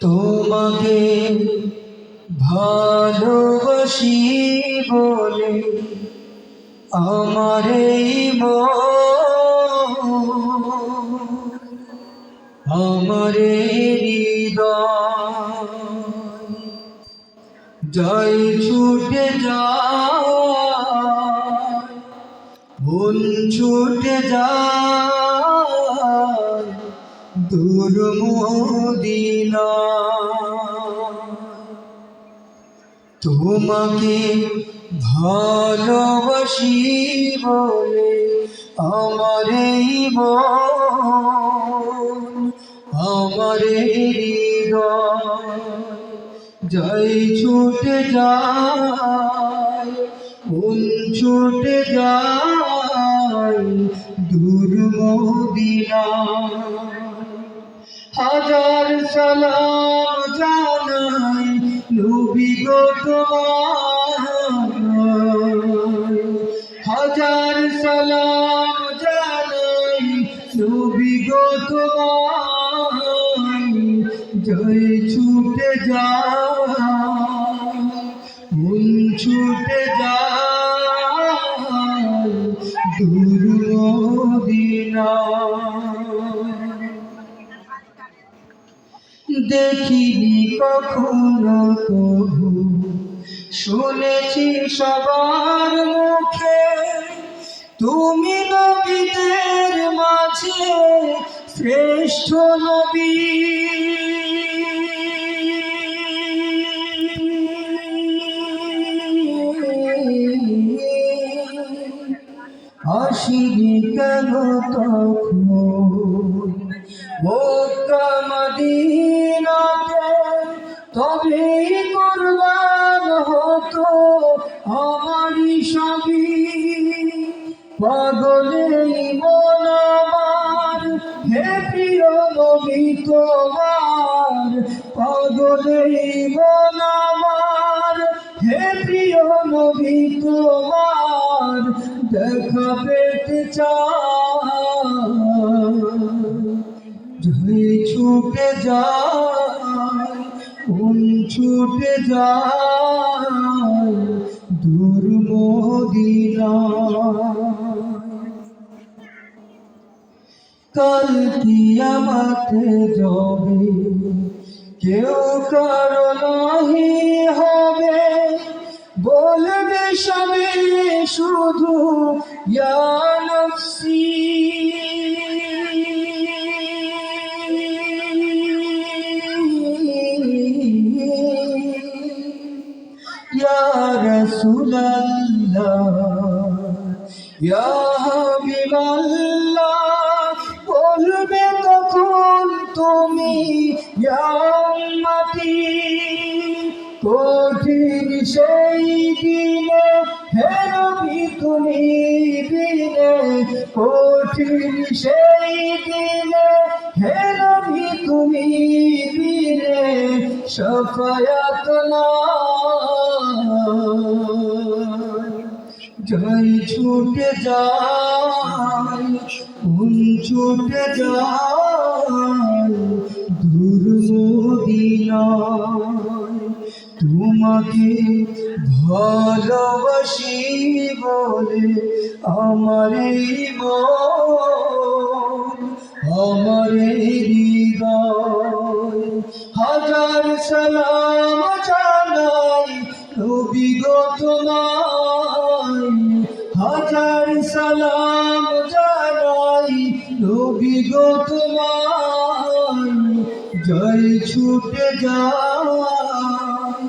তোমাকে ভালোবাসি বলে আমার এই আমার হৃদয় যাই ছুটে যায়, মন ছুটে যায় দূর মদিনা। তোমাকে ভালোবাসি বলে আমার এই আমার হৃদয় যাই ছুটে যায়, মন ছুটে যায় দূর মদিনা। হাজার সালাম জানাই নবী গো তোমায়, হাজার সালাম জানাই নবী গো তোমায়। যাই ছুটে যায়, মন ছুটে যায় দূর মদিনা। দেখিনি কখনো কভু, শুনেছি সবার মুখে তুমি নবীদের মাঝে শ্রেষ্ঠ নবী। আসিনি কেন তখন মক্কা মদিনাতে, তবেই কুরবান হতো আমারই সবই। পাগলেই মন আমার হে প্রিয় নবী তোমার, পাগলেই মন আমার হে প্রিয় নবী তোমার। দেখা পেতে চাই ছুটে যায়, মন ছুটে যায় দূর মদিনা। কাল কিয়ামতে যাবে কেউ কারো নাহি হবে, বলবে সবে শুধু ইয়া নফসি। ইয়া রাসূলুল্লাহ ইয়া হাবিবাল্লাহ, বলবে তখন তুমি ইয়া উম্মতি। কঠিন সেই দিনে হে নবী তুমি বিনে, কঠিন সেই দিনে হে নবী তুমি বিনে শাফায়াত নাই। যাই ছুটে যায়, মন ছুটে যায় দূর মদিনায়। তোমাকে ভালোবাসি বলে আমার এই আমার হৃদয় হাজার সালাম জানাই নবী গো তোমায়, হাজার সালাম জানাই নবী গো তোমায়। যাই ছুটে যায়,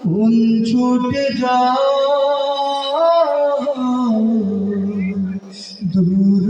মন ছুটে যায় দূর